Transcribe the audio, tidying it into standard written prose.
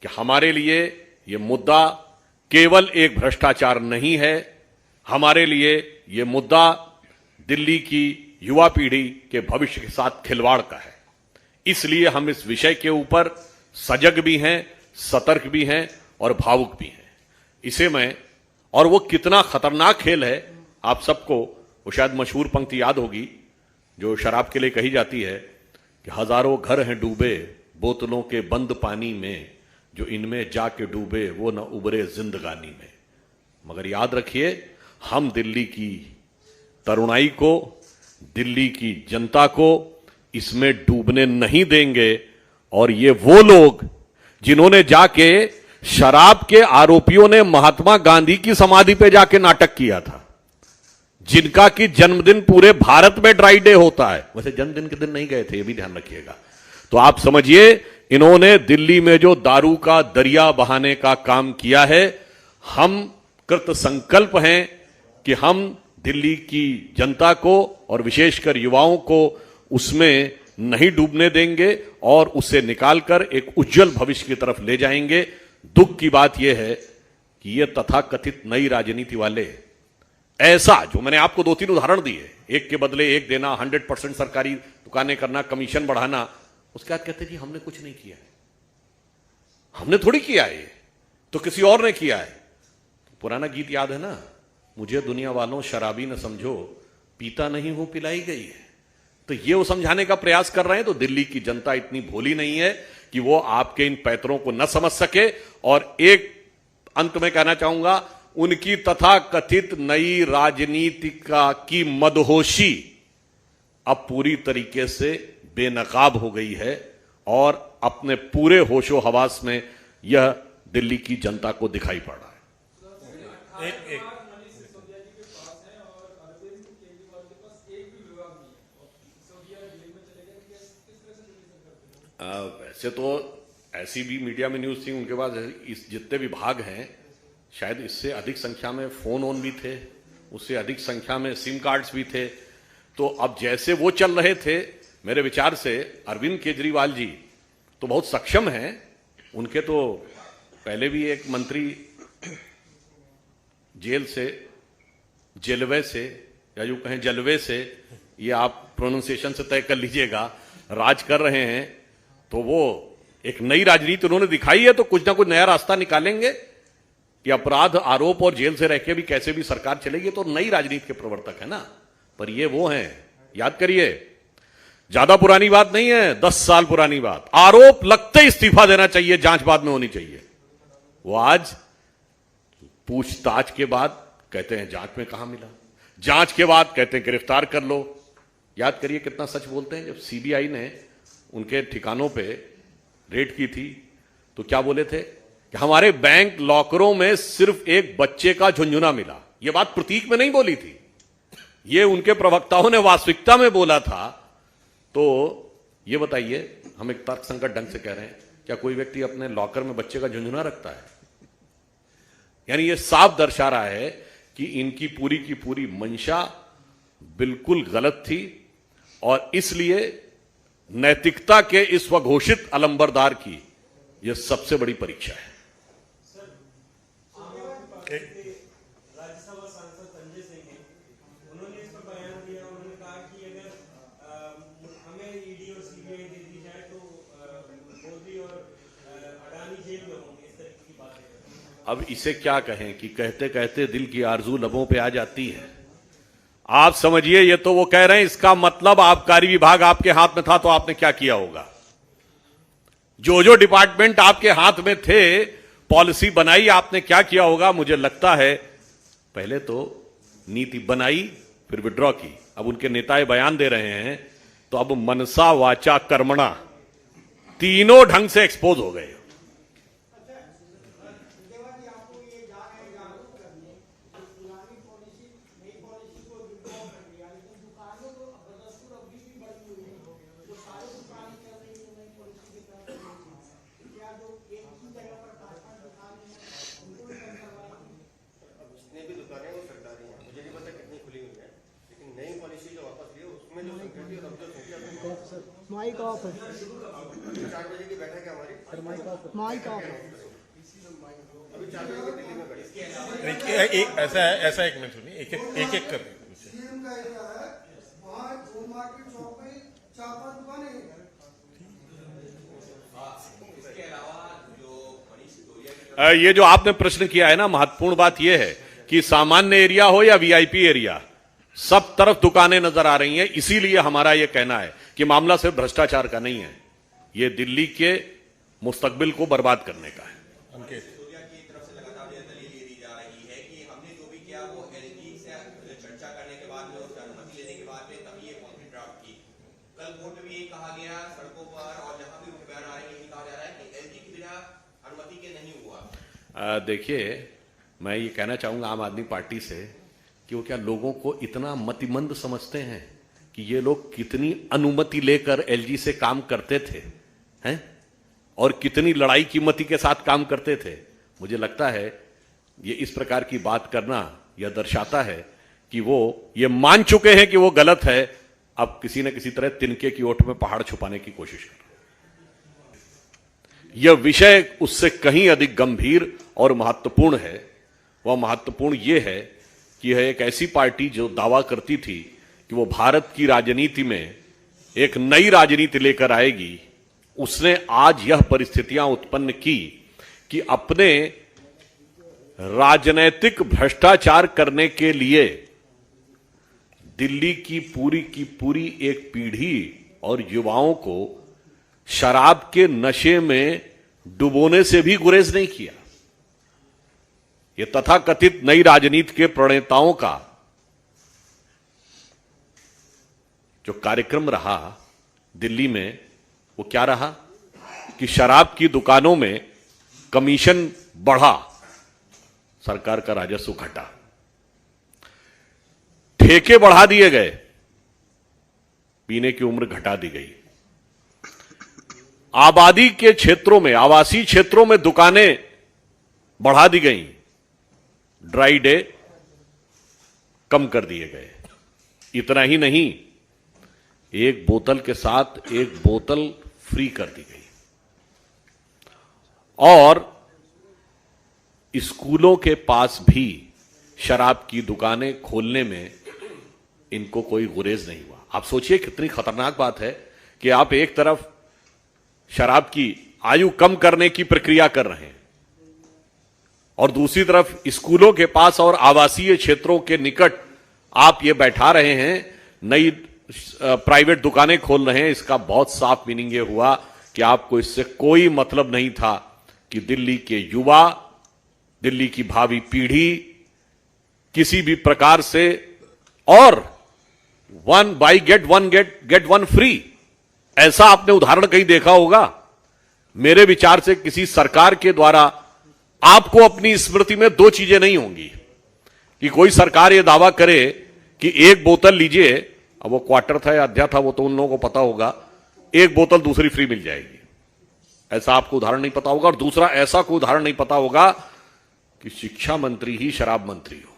कि हमारे लिए यह मुद्दा केवल एक भ्रष्टाचार नहीं है, हमारे लिए यह मुद्दा दिल्ली की युवा पीढ़ी के भविष्य के साथ खिलवाड़ का है। इसलिए हम इस विषय के ऊपर सजग भी हैं, सतर्क भी हैं और भावुक भी हैं। इसे मैं, और वो कितना खतरनाक खेल है, आप सबको वो शायद मशहूर पंक्ति याद होगी जो शराब के लिए कही जाती है कि हजारों घर हैं डूबे बोतलों के बंद पानी में, जो इनमें जाके डूबे वो न उबरे जिंदगानी में। मगर याद रखिए, हम दिल्ली की तरुणाई को, दिल्ली की जनता को इसमें डूबने नहीं देंगे। और ये वो लोग जिन्होंने जाके शराब के आरोपियों ने महात्मा गांधी की समाधि पे जाके नाटक किया था, जिनका कि जन्मदिन पूरे भारत में ड्राई डे होता है, वैसे जन्मदिन के दिन नहीं गए थे, ये भी ध्यान रखिएगा। तो आप समझिए, इन्होंने दिल्ली में जो दारू का दरिया बहाने का काम किया है, हम कृत संकल्प हैं कि हम दिल्ली की जनता को और विशेषकर युवाओं को उसमें नहीं डूबने देंगे और उसे निकालकर एक उज्जवल भविष्य की तरफ ले जाएंगे। दुख की बात यह है कि ये तथाकथित नई राजनीति वाले, ऐसा जो मैंने आपको 2-3 उदाहरण दिए, एक के बदले एक देना, 100% सरकारी दुकानें करना, कमीशन बढ़ाना, उसके बाद कहते जी हमने कुछ नहीं किया है। हमने थोड़ी किया है, तो किसी और ने किया है। पुराना गीत याद है ना, मुझे दुनिया वालों शराबी न समझो, पीता नहीं हूं पिलाई गई है। तो ये वो समझाने का प्रयास कर रहे हैं। तो दिल्ली की जनता इतनी भोली नहीं है कि वो आपके इन पैतरों को न समझ सके। और एक अंत में कहना चाहूंगा, उनकी तथाकथित नई राजनीति की मदहोशी अब पूरी तरीके से बेनकाब हो गई है और अपने पूरे होशो हवास में यह दिल्ली की जनता को दिखाई पड़ रहा है। वैसे तो ऐसी भी मीडिया में न्यूज थी, उनके पास इस जितने भी भाग हैं, शायद इससे अधिक संख्या में फोन ऑन भी थे, उससे अधिक संख्या में सिम कार्ड्स भी थे। तो अब जैसे वो चल रहे थे, मेरे विचार से अरविंद केजरीवाल जी तो बहुत सक्षम हैं। उनके तो पहले भी एक मंत्री जेल से, जेलवे से, या यूं कहें जलवे से, ये आप प्रोनाउंसिएशन से तय कर लीजिएगा, राज कर रहे हैं। तो वो एक नई राजनीति उन्होंने दिखाई है, तो कुछ ना कुछ नया रास्ता निकालेंगे कि अपराध, आरोप और जेल से रह के भी कैसे भी सरकार चलेगी। तो नई राजनीति के प्रवर्तक है ना, पर ये वो हैं, याद करिए, ज्यादा पुरानी बात नहीं है, 10 साल पुरानी बात। आरोप लगते ही इस्तीफा देना चाहिए, जांच बाद में होनी चाहिए। वो आज पूछताछ के बाद कहते हैं जांच में कहां मिला, जांच के बाद कहते हैं गिरफ्तार कर लो। याद करिए कितना सच बोलते हैं। जब सीबीआई ने उनके ठिकानों पे रेड की थी तो क्या बोले थे कि हमारे बैंक लॉकरों में सिर्फ एक बच्चे का झुंझुना मिला। यह बात प्रतीक में नहीं बोली थी, ये उनके प्रवक्ताओं ने वास्तविकता में बोला था। तो ये बताइए, हम एक तर्कसंगत ढंग से कह रहे हैं, क्या कोई व्यक्ति अपने लॉकर में बच्चे का झुंझुना रखता है? यानी यह साफ दर्शा रहा है कि इनकी पूरी की पूरी मंशा बिल्कुल गलत थी और इसलिए नैतिकता के इस स्वघोषित अलंबरदार की यह सबसे बड़ी परीक्षा है। राज्यसभा सांसद संजय सिंह हैं, उन्होंने इस पर बयान दिया। उन्होंने कहा कि अगर हमें ईडी और सीबीआई दे दी जाए तो मोदी और अडानी जेल में होंगे, इस तरह की बातें। अब इसे क्या कहें कि कहते कहते दिल की आरजू लबों पे आ जाती है। आप समझिए, ये तो वो कह रहे हैं, इसका मतलब आबकारी विभाग आपके हाथ में था तो आपने क्या किया होगा। जो जो डिपार्टमेंट आपके हाथ में थे, पॉलिसी बनाई, आपने क्या किया होगा। मुझे लगता है पहले तो नीति बनाई, फिर विड्रॉ की। अब उनके नेता बयान दे रहे हैं, तो अब मनसा वाचा कर्मणा तीनों ढंग से एक्सपोज हो गए। मोबाइल माइक ऑफ है। 4 बजे की बैठक है हमारी। फिर माइक ऑफ है। माइक ऑफ है। अभी 4 बजे की दिल्ली में बैठक। ऐसा एक मिनट सुनिए, एक एक कर रहे हैं। सीएम का एरिया है, वहाँ फूल मार्केट चौक में 4-5 दुकानें हैं। ये जो आपने प्रश्न किया है ना, महत्वपूर्ण बात यह है कि सामान्य एरिया हो या वीआईपी एरिया, सब तरफ दुकानें नजर आ रही हैं। इसीलिए हमारा यह कहना है कि मामला सिर्फ भ्रष्टाचार का नहीं है, यह दिल्ली के मुस्तकबिल को बर्बाद करने का है। अंकित, सिसोदिया की तरफ से लगातार ये दलील ये दी जा रही है कि हमने जो भी किया वो एलजी से चर्चा करने के बाद में, उसकी अनुमति लेने के बाद में तभी ये कॉन्क्रीट ड्राफ्ट की। कल कोर्ट में भी यही कहा गया, सड़कों पर और जहां भी बयान आ रहे हैं यही कहा जा रहा है कि एलजी के बिना अनुमति के नहीं हुआ। देखिए, मैं ये कहना चाहूंगा आम आदमी पार्टी से कि वो क्या लोगों को इतना मतिमंद समझते हैं कि ये लोग कितनी अनुमति लेकर एलजी से काम करते थे, हैं? और कितनी लड़ाई कीमती के साथ काम करते थे। मुझे लगता है ये इस प्रकार की बात करना यह दर्शाता है कि वो ये मान चुके हैं कि वो गलत है, अब किसी न किसी तरह तिनके की ओट में पहाड़ छुपाने की कोशिश कर रहे हैं। यह विषय उससे कहीं अधिक गंभीर और महत्वपूर्ण है। वह महत्वपूर्ण यह है कि यह एक ऐसी पार्टी जो दावा करती थी कि वो भारत की राजनीति में एक नई राजनीति लेकर आएगी, उसने आज यह परिस्थितियां उत्पन्न की कि अपने राजनैतिक भ्रष्टाचार करने के लिए दिल्ली की पूरी एक पीढ़ी और युवाओं को शराब के नशे में डुबोने से भी गुरेज नहीं किया। यह तथाकथित नई राजनीति के प्रणेताओं का जो कार्यक्रम रहा दिल्ली में, वो क्या रहा कि शराब की दुकानों में कमीशन बढ़ा, सरकार का राजस्व घटा, ठेके बढ़ा दिए गए, पीने की उम्र घटा दी गई, आबादी के क्षेत्रों में, आवासीय क्षेत्रों में दुकानें बढ़ा दी गई, ड्राई डे कम कर दिए गए। इतना ही नहीं, एक बोतल के साथ एक बोतल फ्री कर दी गई और स्कूलों के पास भी शराब की दुकानें खोलने में इनको कोई गुरेज नहीं हुआ। आप सोचिए कितनी खतरनाक बात है कि आप एक तरफ शराब की आयु कम करने की प्रक्रिया कर रहे हैं और दूसरी तरफ स्कूलों के पास और आवासीय क्षेत्रों के निकट आप ये बैठा रहे हैं, नई प्राइवेट दुकानें खोल रहे हैं। इसका बहुत साफ मीनिंग ये हुआ कि आपको इससे कोई मतलब नहीं था कि दिल्ली के युवा, दिल्ली की भावी पीढ़ी किसी भी प्रकार से, और one by get one free, ऐसा आपने उदाहरण कहीं देखा होगा? मेरे विचार से किसी सरकार के द्वारा आपको अपनी स्मृति में दो चीजें नहीं होंगी कि कोई सरकार यह दावा करे कि एक बोतल लीजिए, अब वो क्वार्टर था या अध्या था वो तो उन लोगों को पता होगा, एक बोतल दूसरी फ्री मिल जाएगी। ऐसा आपको उदाहरण नहीं पता होगा। और दूसरा ऐसा कोई उदाहरण नहीं पता होगा कि शिक्षा मंत्री ही शराब मंत्री हो।